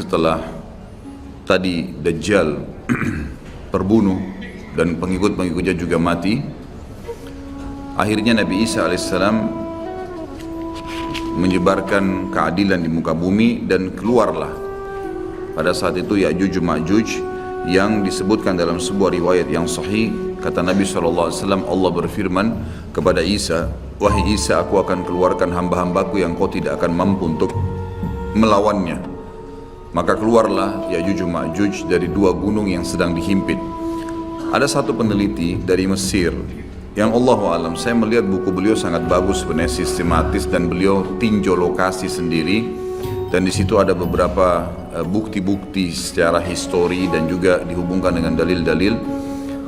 setelah tadi Dajjal terbunuh dan pengikut-pengikutnya juga mati, akhirnya Nabi Isa alaihissalam menyebarkan keadilan di muka bumi dan keluarlah pada saat itu Ya'juj Ma'juj yang disebutkan dalam sebuah riwayat yang sahih. Kata Nabi SAW, Allah berfirman kepada Isa, "Wahai Isa, aku akan keluarkan hamba-hambaku yang kau tidak akan mampu untuk melawannya." Maka keluarlah Ya'juj Ma'juj dari dua gunung yang sedang dihimpit. Ada satu peneliti dari Mesir yang Allahu alam, saya melihat buku beliau sangat bagus, sebenarnya sistematis, dan beliau tinjau lokasi sendiri, dan di situ ada beberapa bukti-bukti secara histori dan juga dihubungkan dengan dalil-dalil.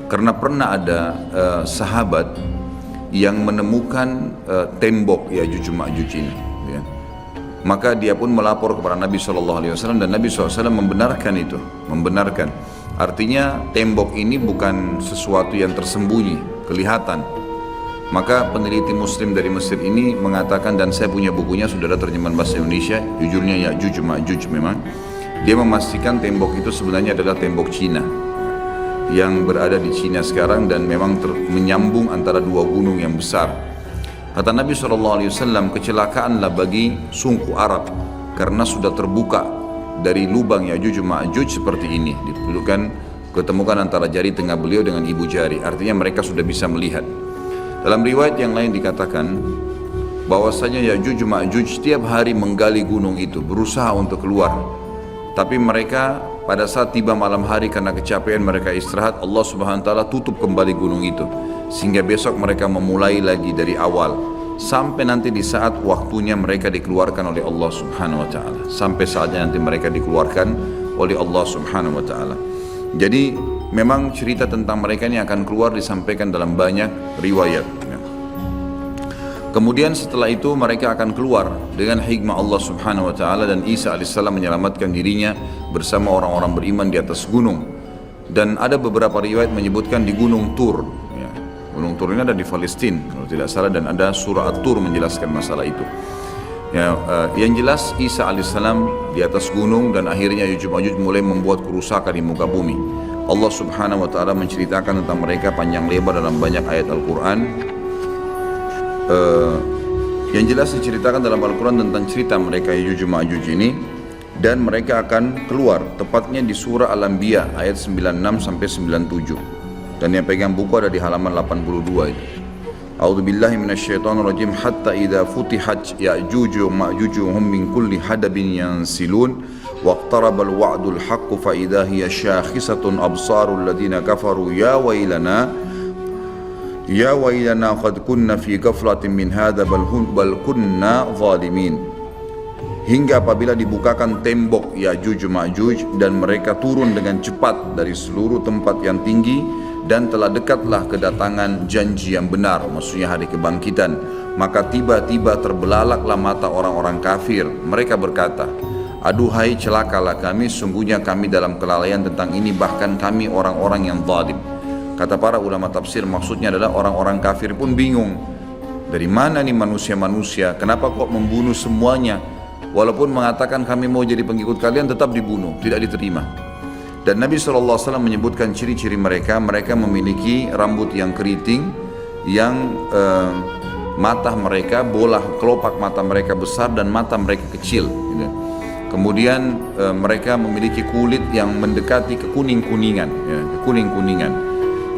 Karena pernah ada sahabat yang menemukan tembok Ya'juj Ma'juj ini, ya. Maka dia pun melapor kepada Nabi SAW dan Nabi SAW membenarkan itu, membenarkan. Artinya tembok ini bukan sesuatu yang tersembunyi, kelihatan. Maka peneliti Muslim dari Mesir ini mengatakan, dan saya punya bukunya, sudah ada terjemahan bahasa Indonesia, judulnya Ya'juj Ma'juj memang. Dia memastikan tembok itu sebenarnya adalah tembok Cina yang berada di Cina sekarang dan memang menyambung antara dua gunung yang besar. Kata Nabi SAW, kecelakaanlah bagi suku Arab karena sudah terbuka dari lubang Ya'juj Ma'juj seperti ini. Ketemukan antara jari tengah beliau dengan ibu jari, artinya mereka sudah bisa melihat. Dalam riwayat yang lain dikatakan bahwasanya Ya'juj Ma'juj setiap hari menggali gunung itu, berusaha untuk keluar. Tapi mereka pada saat tiba malam hari karena kecapean mereka istirahat, Allah Subhanahu wa taala tutup kembali gunung itu, sehingga besok mereka memulai lagi dari awal sampai nanti di saat waktunya mereka dikeluarkan oleh Allah Subhanahu wa taala, sampai saatnya nanti mereka dikeluarkan oleh Allah Subhanahu wa taala. Jadi memang cerita tentang mereka ini akan keluar disampaikan dalam banyak riwayat. Kemudian setelah itu mereka akan keluar dengan hikmah Allah Subhanahu wa taala, dan Isa alaihissalam menyelamatkan dirinya bersama orang-orang beriman di atas gunung. Dan ada beberapa riwayat menyebutkan di Gunung Tur, ya. Gunung Tur ini ada di Palestina kalau tidak salah, dan ada surah At-Tur menjelaskan masalah itu. Ya, yang jelas Isa alaihissalam di atas gunung dan akhirnya Ya'juj Ma'juj mulai membuat kerusakan di muka bumi. Allah Subhanahu wa taala menceritakan tentang mereka panjang lebar dalam banyak ayat Al-Quran. Yang jelas diceritakan dalam Al-Quran tentang cerita mereka Ya'juj Ma'juj ini, dan mereka akan keluar tepatnya di surah Al-Anbiya ayat 96 sampai 97, dan yang pegang buku ada di halaman 82 itu. A'udzubillahi minasyaitonirrajim. Hatta idza futihat Ya'juj Ma'juj hum min kulli hadabin yansilun waqtarabal wa'dul haqqu fa idza hiya syakhisatun absarul ladzina kafaru ya wailana qad kunna fi ghaflatin min hadza bal kunna zalimin. Hingga apabila dibukakan tembok Ya'juj Ma'juj dan mereka turun dengan cepat dari seluruh tempat yang tinggi, dan telah dekatlah kedatangan janji yang benar, maksudnya hari kebangkitan, maka tiba-tiba terbelalaklah mata orang-orang kafir. Mereka berkata, aduhai celakalah kami, sungguhnya kami dalam kelalaian tentang ini, bahkan kami orang-orang yang zalim. Kata para ulama tafsir, maksudnya adalah orang-orang kafir pun bingung, dari mana nih manusia-manusia, kenapa kok membunuh semuanya? Walaupun mengatakan kami mau jadi pengikut kalian, tetap dibunuh, tidak diterima. Dan Nabi SAW menyebutkan ciri-ciri mereka. Mereka memiliki rambut yang keriting, yang mata mereka, bola kelopak mata mereka besar dan mata mereka kecil, gitu. Kemudian mereka memiliki kulit yang mendekati kekuning-kuningan, ya, kekuning-kuningan.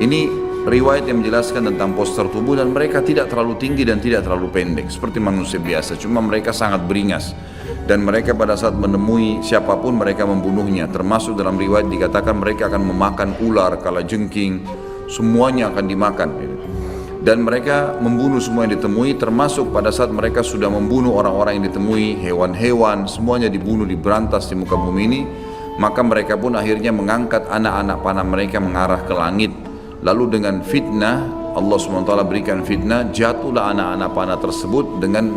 Ini riwayat yang menjelaskan tentang postur tubuh, dan mereka tidak terlalu tinggi dan tidak terlalu pendek seperti manusia biasa, cuma mereka sangat beringas. Dan mereka pada saat menemui siapapun mereka membunuhnya, termasuk dalam riwayat dikatakan mereka akan memakan ular, kalajengking, semuanya akan dimakan. Dan mereka membunuh semua yang ditemui, termasuk pada saat mereka sudah membunuh orang-orang yang ditemui, hewan-hewan, semuanya dibunuh, diberantas di muka bumi ini. Maka mereka pun akhirnya mengangkat anak-anak panah mereka mengarah ke langit. Lalu dengan fitnah, Allah SWT berikan fitnah, jatuhlah anak-anak panah tersebut dengan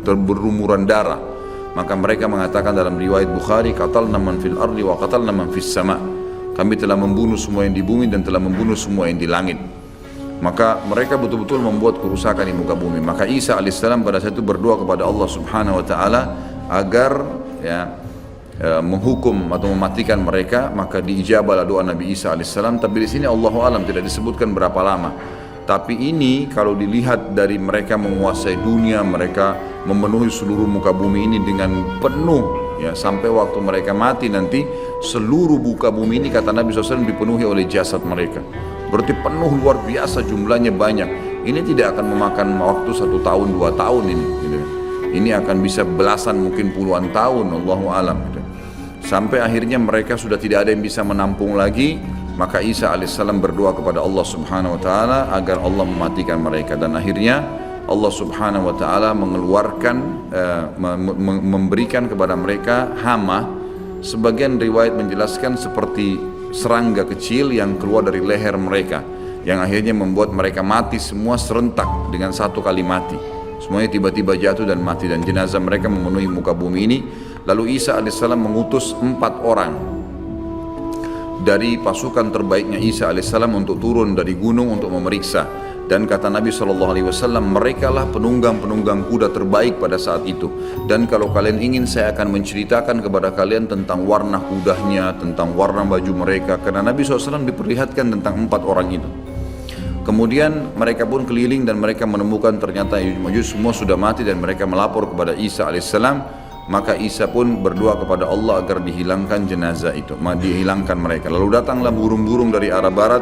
berlumuran darah. Maka mereka mengatakan dalam riwayat Bukhari, qatalna man fil ardi wa qatalna man fis sama. Kami telah membunuh semua yang di bumi dan telah membunuh semua yang di langit. Maka mereka betul-betul membuat kerusakan di muka bumi. Maka Isa alaihissalam pada saat itu berdoa kepada Allah Subhanahu wa taala agar, ya, menghukum atau mematikan mereka, maka diijabahlah doa Nabi Isa alaihissalam. Tapi di sini Allahu alam tidak disebutkan berapa lama. Tapi ini kalau dilihat dari mereka menguasai dunia, mereka memenuhi seluruh muka bumi ini dengan penuh, ya, sampai waktu mereka mati nanti seluruh muka bumi ini kata Nabi SAW dipenuhi oleh jasad mereka. Berarti penuh luar biasa, jumlahnya banyak. Ini tidak akan memakan waktu 1 tahun 2 tahun ini, gitu. Ini akan bisa belasan mungkin puluhan tahun, Allahu alam, gitu. Sampai akhirnya mereka sudah tidak ada yang bisa menampung lagi, maka Isa alaihissalam berdoa kepada Allah subhanahu wa ta'ala agar Allah mematikan mereka. Dan akhirnya Allah subhanahu wa ta'ala mengeluarkan, memberikan kepada mereka hama. Sebagian riwayat menjelaskan seperti serangga kecil yang keluar dari leher mereka, yang akhirnya membuat mereka mati semua serentak dengan satu kali mati. Semuanya tiba-tiba jatuh dan mati, dan jenazah mereka memenuhi muka bumi ini. Lalu Isa alaihissalam mengutus 4 orang dari pasukan terbaiknya Isa alaihissalam untuk turun dari gunung untuk memeriksa. Dan kata Nabi SAW, mereka lah penunggang-penunggang kuda terbaik pada saat itu. Dan kalau kalian ingin, saya akan menceritakan kepada kalian tentang warna kudanya, tentang warna baju mereka. Karena Nabi SAW diperlihatkan tentang 4 orang itu. Kemudian mereka pun keliling dan mereka menemukan ternyata Ya'juj Ma'juj semua sudah mati, dan mereka melapor kepada Isa alaihissalam. Maka Isa pun berdoa kepada Allah agar dihilangkan jenazah itu, dihilangkan mereka. Lalu datanglah burung-burung dari arah barat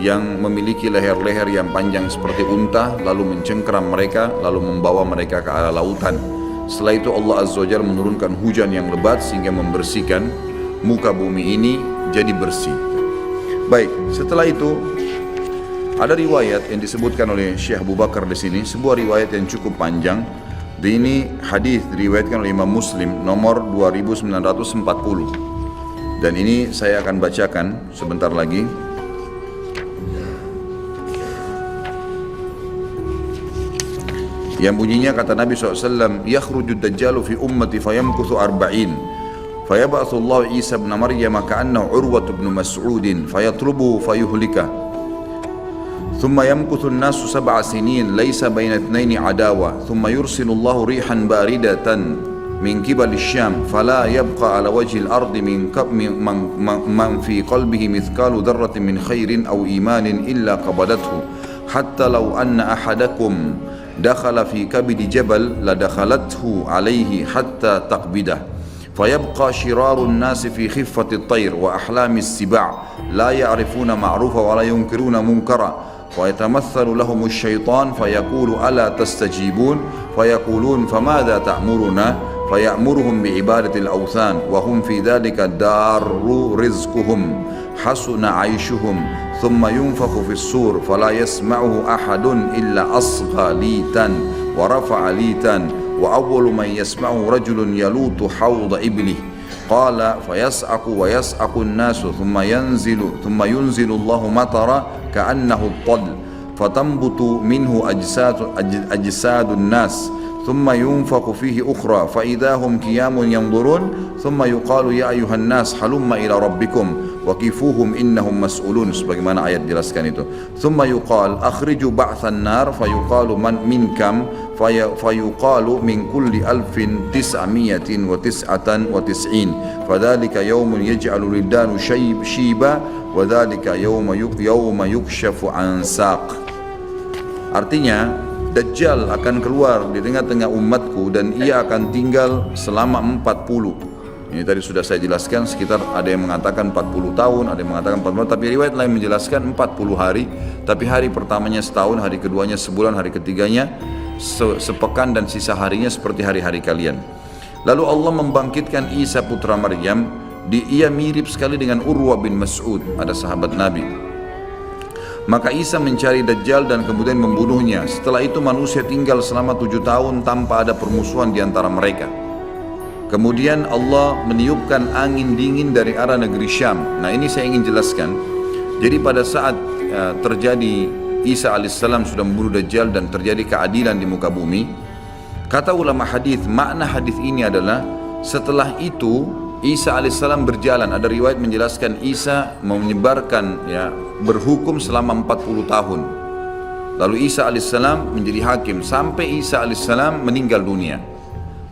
yang memiliki leher-leher yang panjang seperti unta, lalu mencengkeram mereka, lalu membawa mereka ke arah lautan. Setelah itu Allah Azza wa Jalla menurunkan hujan yang lebat sehingga membersihkan muka bumi ini jadi bersih. Baik, setelah itu ada riwayat yang disebutkan oleh Syekh Abu Bakar di sini, sebuah riwayat yang cukup panjang. Ini hadis diriwayatkan oleh Imam Muslim nomor 2940. Dan ini saya akan bacakan sebentar lagi. Yang bunyinya kata Nabi SAW, "Yakhrujud dajjalu fi ummati fayamkuthu arba'in. Fayab'athu Allah Isa ibn Maryam ka'annahu Urwah ibn Mas'ud fayatlubuhu fayuhlikah. ثم يمكث الناس 7 سنين ليس بين اثنين عداوة ثم يرسل الله ريحا باردة من قبل الشام فلا يبقى على وجه الأرض من في قلبه مثقال ذرة من خير أو إيمان إلا قبضته حتى لو أن أحدكم دخل في كبد جبل لدخلته عليه حتى تقبضه فيبقى شرار الناس في خفة الطير وأحلام السباع لا يعرفون معروفا ولا ينكرون منكرا ويتمثل لهم الشيطان فيقول ألا تستجيبون فيقولون فماذا تأمرنا فيأمرهم بعبادة الأوثان وهم في ذلك دار رزقهم حسن عيشهم ثم ينفخ في الصور فلا يسمعه أحد إلا أصغى ليتا ورفع ليتا وأول من يسمعه رجل يلوط حوض إبله قال فيسعق ويسعق الناس ثم ينزل الله مطرا كأنه الطل فتنبت منه أجساد الناس ثم ينفخ فيه أخرى فإذا هم قيام ينظرون ثم يقال يا أيها الناس هلم إلى ربكم وقفوهم إنهم مسؤولون. Sebagaimana ayat jelaskan itu. ثم يقال أخرجوا بعث النار فيقال من كم فيقال من كل 1999 فذلك يوم يجعل الولدان شيبا وذلك يوم يكشف عن ساق. Artinya Dajjal akan keluar di tengah-tengah umatku dan ia akan tinggal selama 40. Ini tadi sudah saya jelaskan, sekitar ada yang mengatakan 40 tahun, ada yang mengatakan 40 tahun, tapi riwayat lain menjelaskan 40 hari, tapi hari pertamanya setahun, hari keduanya sebulan, hari ketiganya sepekan, dan sisa harinya seperti hari-hari kalian. Lalu Allah membangkitkan Isa putra Maryam, ia mirip sekali dengan Urwah bin Mas'ud, ada sahabat Nabi. Maka Isa mencari Dajjal dan kemudian membunuhnya. Setelah itu manusia tinggal selama 7 tahun tanpa ada permusuhan di antara mereka. Kemudian Allah meniupkan angin dingin dari arah negeri Syam. Nah, ini saya ingin jelaskan. Jadi pada saat terjadi Isa alaihissalam sudah membunuh Dajjal dan terjadi keadilan di muka bumi, kata ulama hadis, makna hadis ini adalah setelah itu Isa alaihissalam berjalan. Ada riwayat menjelaskan Isa menyebarkan, berhukum selama 40 tahun. Lalu Isa alaihissalam menjadi hakim sampai Isa alaihissalam meninggal dunia.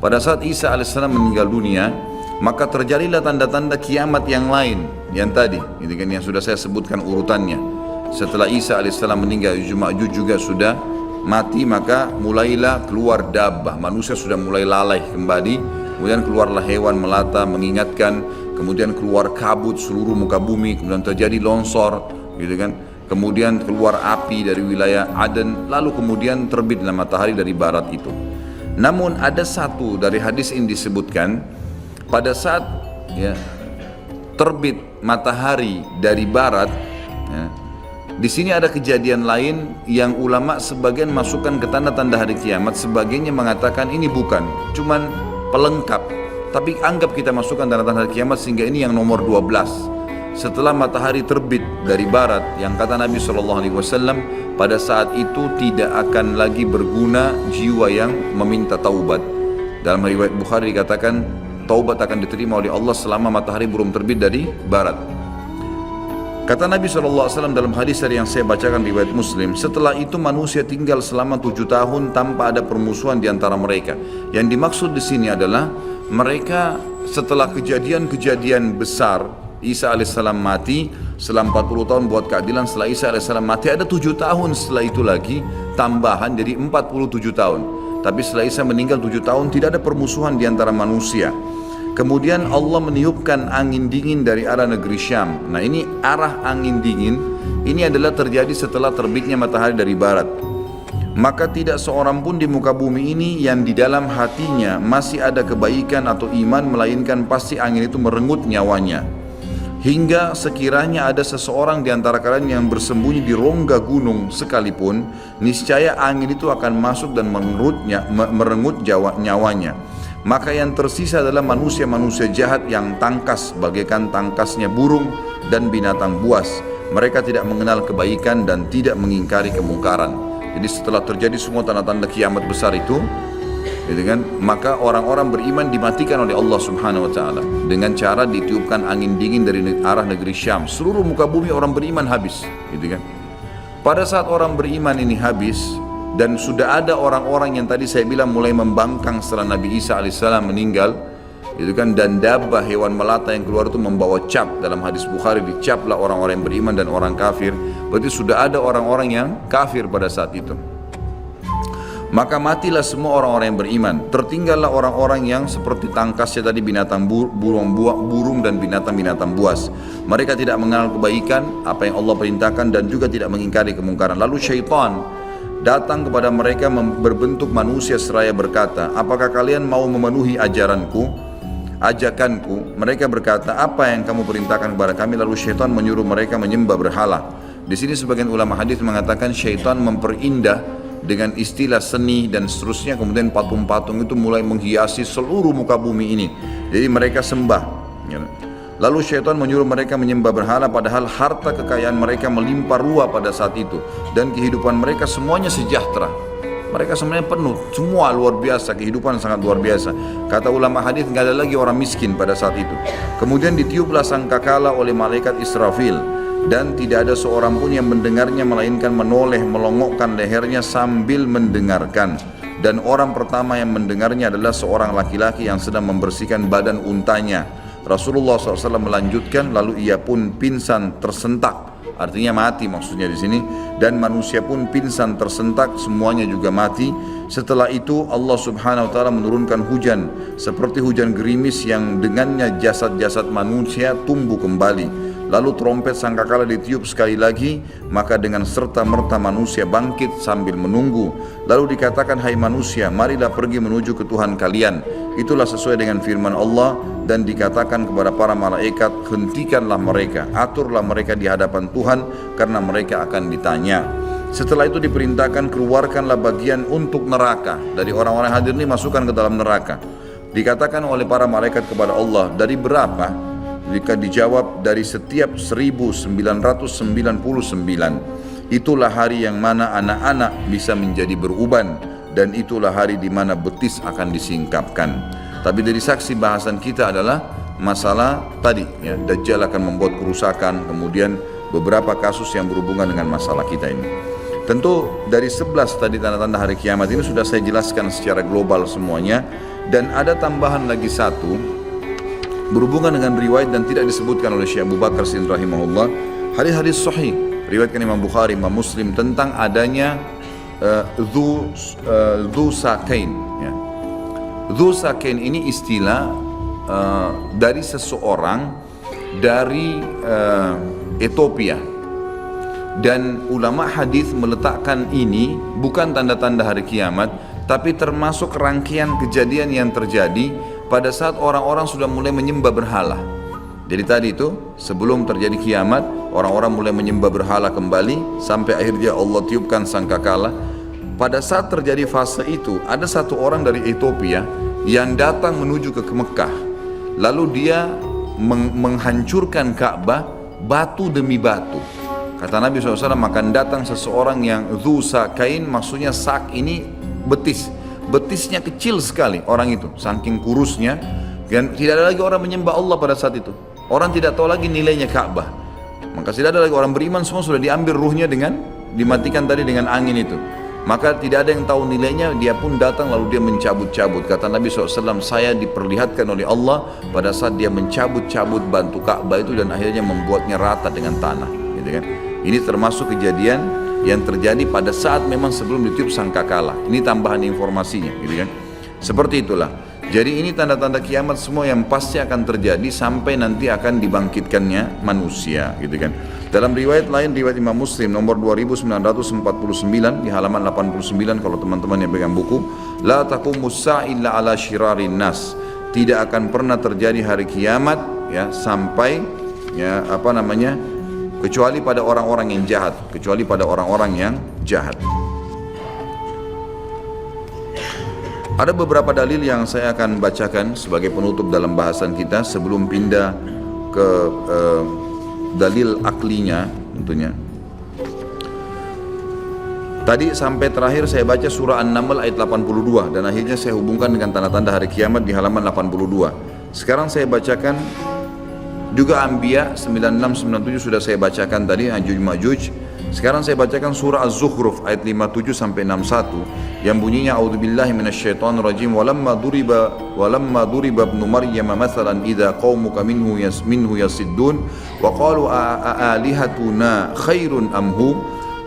Pada saat Isa alaihissalam meninggal dunia, maka terjadilah tanda-tanda kiamat yang lain yang tadi, gitu kan, yang sudah saya sebutkan urutannya. Setelah Isa alaihissalam meninggal, Ya'juj Ma'juj juga sudah mati, maka mulailah keluar dabbah, manusia sudah mulai lalai kembali, kemudian keluarlah hewan melata mengingatkan, kemudian keluar kabut seluruh muka bumi, kemudian terjadi longsor, gitu kan, kemudian keluar api dari wilayah Aden, lalu kemudian terbitlah matahari dari barat itu. Namun ada satu dari hadis ini disebutkan, pada saat ya, terbit matahari dari barat, ya, di sini ada kejadian lain yang ulama sebagian masukkan ke tanda-tanda hari kiamat, sebagiannya mengatakan ini bukan, cuman pelengkap. Tapi anggap kita masukkan tanda-tanda hari kiamat sehingga ini yang nomor 12. Setelah matahari terbit dari barat, yang kata Nabi SAW, pada saat itu tidak akan lagi berguna jiwa yang meminta taubat. Dalam riwayat Bukhari dikatakan taubat akan diterima oleh Allah selama matahari belum terbit dari barat. Kata Nabi SAW dalam hadis yang saya bacakan riwayat Muslim, setelah itu manusia tinggal selama 7 tahun tanpa ada permusuhan di antara mereka. Yang dimaksud di sini adalah mereka setelah kejadian-kejadian besar, Isa alaihissalam mati, setelah 40 tahun buat keadilan, setelah Isa alaihissalam mati ada 7 tahun setelah itu lagi tambahan jadi 47 tahun. Tapi setelah Isa meninggal 7 tahun tidak ada permusuhan di antara manusia. Kemudian Allah meniupkan angin dingin dari arah negeri Syam. Nah ini arah angin dingin ini adalah terjadi setelah terbitnya matahari dari barat. Maka tidak seorang pun di muka bumi ini yang di dalam hatinya masih ada kebaikan atau iman, melainkan pasti angin itu merenggut nyawanya. Hingga sekiranya ada seseorang di antara kalian yang bersembunyi di rongga gunung sekalipun, niscaya angin itu akan masuk dan merenggut nyawanya. Maka yang tersisa adalah manusia-manusia jahat yang tangkas bagaikan tangkasnya burung dan binatang buas. Mereka tidak mengenal kebaikan dan tidak mengingkari kemungkaran. Jadi setelah terjadi semua tanda-tanda kiamat besar itu, gitu kan, maka orang-orang beriman dimatikan oleh Allah Subhanahu wa taala dengan cara ditiupkan angin dingin dari arah negeri Syam. Seluruh muka bumi orang beriman habis, gitu kan. Pada saat orang beriman ini habis, dan sudah ada orang-orang yang tadi saya bilang mulai membangkang setelah Nabi Isa alaihissalam meninggal, itu kan, dan dabbah hewan melata yang keluar itu membawa cap. Dalam hadis Bukhari dicaplah orang-orang yang beriman dan orang kafir. Berarti sudah ada orang-orang yang kafir pada saat itu. Maka matilah semua orang-orang yang beriman. Tertinggallah orang-orang yang seperti tangkasnya tadi binatang burung dan binatang-binatang buas. Mereka tidak mengenal kebaikan, apa yang Allah perintahkan, dan juga tidak mengingkari kemungkaran. Lalu syaitan datang kepada mereka berbentuk manusia seraya berkata, apakah kalian mau memenuhi ajakanku? Mereka berkata, apa yang kamu perintahkan kepada kami? Lalu syaitan menyuruh mereka menyembah berhala. Di sini sebagian ulama hadis mengatakan syaitan memperindah dengan istilah seni dan seterusnya, kemudian patung-patung itu mulai menghiasi seluruh muka bumi ini. Jadi mereka sembah. Lalu syaitan menyuruh mereka menyembah berhala, padahal harta kekayaan mereka melimpah ruah pada saat itu, dan kehidupan mereka semuanya sejahtera. Mereka sebenarnya penuh, semua luar biasa, kehidupan sangat luar biasa. Kata ulama hadis, nggak ada lagi orang miskin pada saat itu. Kemudian ditiuplah sangkakala oleh malaikat Israfil, dan tidak ada seorang pun yang mendengarnya melainkan menoleh melongokkan lehernya sambil mendengarkan. Dan orang pertama yang mendengarnya adalah seorang laki-laki yang sedang membersihkan badan untanya. Rasulullah SAW melanjutkan, lalu ia pun pingsan tersentak, artinya mati maksudnya di sini, dan manusia pun pingsan tersentak, semuanya juga mati. Setelah itu Allah Subhanahu wa taala menurunkan hujan seperti hujan gerimis yang dengannya jasad-jasad manusia tumbuh kembali. Lalu trompet sangkakala ditiup sekali lagi, maka dengan serta-merta manusia bangkit sambil menunggu. Lalu dikatakan, hai manusia, marilah pergi menuju ke Tuhan kalian. Itulah sesuai dengan firman Allah, dan dikatakan kepada para malaikat, hentikanlah mereka, aturlah mereka di hadapan Tuhan, karena mereka akan ditanya. Setelah itu diperintahkan, keluarkanlah bagian untuk neraka. Dari orang-orang hadir ini masukkan ke dalam neraka. Dikatakan oleh para malaikat kepada Allah, dari berapa? Jika dijawab, dari setiap 1999. Itulah hari yang mana anak-anak bisa menjadi beruban, dan itulah hari di mana betis akan disingkapkan. Tapi dari saksi bahasan kita adalah masalah tadi, ya, Dajjal akan membuat kerusakan, kemudian beberapa kasus yang berhubungan dengan masalah kita ini. Tentu dari 11 tadi tanda-tanda hari kiamat ini sudah saya jelaskan secara global semuanya, dan ada tambahan lagi satu, berhubungan dengan riwayat dan tidak disebutkan oleh Syekh Abu Bakar Siddiq rahimahullah, hadis-hadis sahih riwayatkan Imam Bukhari, Imam Muslim tentang adanya dzu sakain ya. Dzu sakain ini istilah dari seseorang dari Ethiopia, dan ulama hadis meletakkan ini bukan tanda-tanda hari kiamat, tapi termasuk rangkaian kejadian yang terjadi pada saat orang-orang sudah mulai menyembah berhala. Jadi tadi itu sebelum terjadi kiamat, orang-orang mulai menyembah berhala kembali sampai akhirnya Allah tiupkan sangkakala. Pada saat terjadi fase itu, ada satu orang dari Ethiopia yang datang menuju ke Mekah. Lalu dia menghancurkan Ka'bah batu demi batu. Kata Nabi SAW, akan datang seseorang yang dzu sakain, maksudnya sak ini betis. Betisnya kecil sekali orang itu, saking kurusnya, dan tidak ada lagi orang menyembah Allah pada saat itu. Orang tidak tahu lagi nilainya Ka'bah. Maka tidak ada lagi orang beriman, semua sudah diambil ruhnya dengan dimatikan tadi dengan angin itu. Maka tidak ada yang tahu nilainya, dia pun datang lalu dia mencabut-cabut. Kata Nabi SAW, saya diperlihatkan oleh Allah pada saat dia mencabut-cabut batu Ka'bah itu dan akhirnya membuatnya rata dengan tanah, gitu kan. Ini termasuk kejadian yang terjadi pada saat memang sebelum ditiup sangkakala. Ini tambahan informasinya, gitu kan. Seperti itulah. Jadi ini tanda-tanda kiamat semua yang pasti akan terjadi sampai nanti akan dibangkitkannya manusia, gitu kan. Dalam riwayat lain, riwayat Imam Muslim nomor 2949 di halaman 89, kalau teman-teman yang pegang buku, la taqumus sa'a illa ala syirarin nas. Tidak akan pernah terjadi hari kiamat ya sampai ya kecuali pada orang-orang yang jahat, kecuali pada orang-orang yang jahat. Ada beberapa dalil yang saya akan bacakan sebagai penutup dalam bahasan kita sebelum pindah ke dalil aklinya tentunya. Tadi sampai terakhir saya baca surah An-Naml ayat 82 dan akhirnya saya hubungkan dengan tanda-tanda hari kiamat di halaman 82. Sekarang saya bacakan juga Anbiya 96-97 sudah saya bacakan tadi, Ya'juj Ma'juj. Sekarang saya bacakan surah Az-Zukhruf ayat 57 sampai 61 yang bunyinya a'udzubillahi minasyaitonir rajim walamma duriba ibnu maryam mathalan idza qaumuka minhu yasiddun wa qalu alihatuna khairun am hu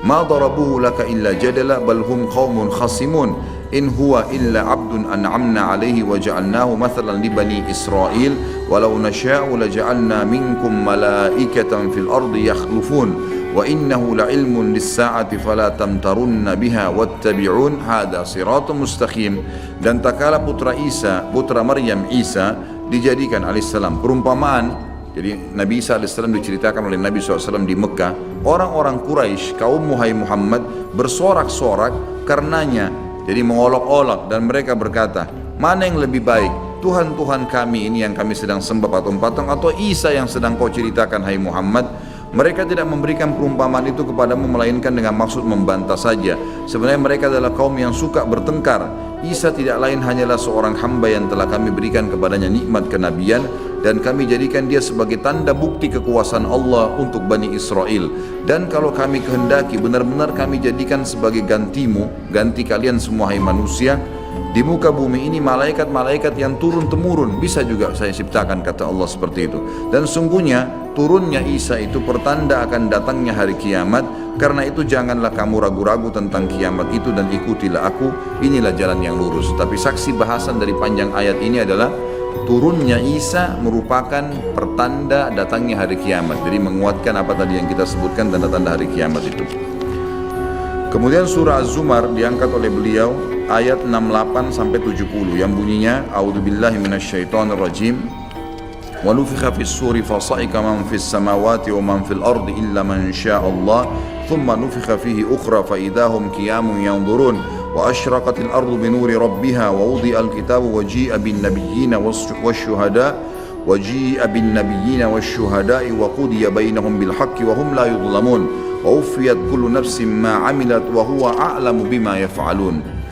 ma darabuhu laka illa jadala bal hum qaumun khasimun in huwa illa abdun an'amna alaihi wa ja'alnahu mathalan li bani Israil walau nasha'u la ja'alna minkum malaikatan fil ardi yakhlufun wa innahu la'ilmun lis-sa'ati fala tamtarunna biha wattabi'un hadha siratun mustaqim. Dan tak kala putra Maryam Isa dijadikan alaihissalam perumpamaan. Jadi Nabi Isa alaihissalam diceritakan oleh Nabi SAW di Mekah, orang-orang Quraisy kaum Muhammad bersorak-sorak karenanya, jadi mengolok-olok, dan mereka berkata, mana yang lebih baik, Tuhan-Tuhan kami ini yang kami sedang sembah patung-patung atau Isa yang sedang kau ceritakan hai Muhammad? Mereka tidak memberikan perumpamaan itu kepadamu melainkan dengan maksud membantah saja. Sebenarnya mereka adalah kaum yang suka bertengkar. Isa tidak lain hanyalah seorang hamba yang telah kami berikan kepadanya nikmat kenabian dan kami jadikan dia sebagai tanda bukti kekuasaan Allah untuk Bani Israel. Dan kalau kami kehendaki, benar-benar kami jadikan sebagai ganti kalian semua hai manusia di muka bumi ini malaikat-malaikat yang turun-temurun, bisa juga saya ciptakan, kata Allah seperti itu. Dan sungguhnya turunnya Isa itu pertanda akan datangnya hari kiamat. Karena itu janganlah kamu ragu-ragu tentang kiamat itu dan ikutilah aku, inilah jalan yang lurus. Tapi saksi bahasan dari panjang ayat ini adalah turunnya Isa merupakan pertanda datangnya hari kiamat. Jadi menguatkan apa tadi yang kita sebutkan, tanda-tanda hari kiamat itu. Kemudian surah Az-Zumar diangkat oleh beliau ayat 68 sampai 70 yang bunyinya a'udzubillahi minasyaitonir rajim wa nufikha fis suri fa sa'ika man fis samawati wa man fil ardi illa man syaa Allah thumma nufikha fihi ukhra fa idahum qiyamun yanzurun wa asyraqatil ardu bi nuri rabbiha wa wudi'al kitabu wa ji'a bin nabiyyina wasyuhada wa ji'a bin nabiyyina wasyuhada'i wa qudiya bainahum bil haqqi wa hum la yudhlamun wa uffiyat kullu nafsin ma 'amilat wa huwa a'lamu bima yaf'alun.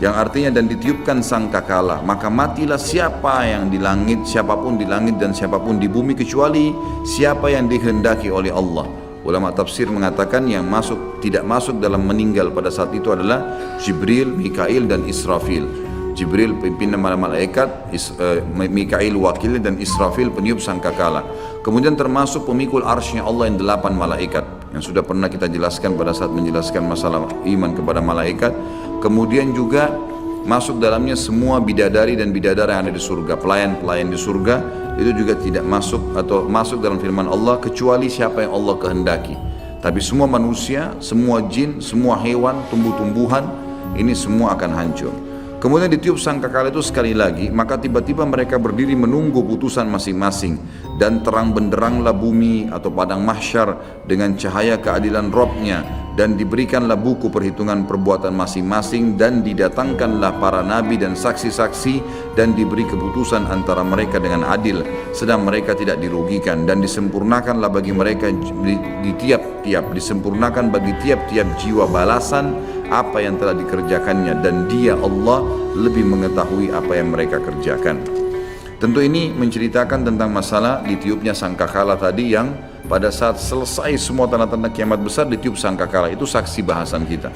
Yang artinya dan ditiupkan sangkakala, maka matilah siapa yang di langit, siapapun di langit dan siapapun di bumi kecuali siapa yang dikehendaki oleh Allah. Ulama tafsir mengatakan yang tidak masuk dalam meninggal pada saat itu adalah Jibril, Mikail dan Israfil. Jibril pimpinan malaikat, Mikail wakilnya, dan Israfil peniup sangkakala. Kemudian termasuk pemikul arsy Allah yang 8 malaikat yang sudah pernah kita jelaskan pada saat menjelaskan masalah iman kepada malaikat. Kemudian juga masuk dalamnya semua bidadari dan bidadara yang ada di surga, pelayan-pelayan di surga, itu juga tidak masuk atau masuk dalam firman Allah kecuali siapa yang Allah kehendaki. Tapi semua manusia, semua jin, semua hewan, tumbuh-tumbuhan, ini semua akan hancur. Kemudian ditiup sangkakala itu sekali lagi, maka tiba-tiba mereka berdiri menunggu putusan masing-masing, dan terang benderanglah bumi atau padang mahsyar dengan cahaya keadilan Rabb-Nya, dan diberikanlah buku perhitungan perbuatan masing-masing, dan didatangkanlah para nabi dan saksi-saksi, dan diberi keputusan antara mereka dengan adil, sedang mereka tidak dirugikan, dan disempurnakanlah bagi mereka disempurnakan bagi tiap-tiap jiwa balasan apa yang telah dikerjakannya, dan Dia Allah lebih mengetahui apa yang mereka kerjakan. Tentu ini menceritakan tentang masalah ditiupnya sangkakala tadi, yang pada saat selesai semua tanda-tanda kiamat besar ditiup sangkakala, itu saksi bahasan kita.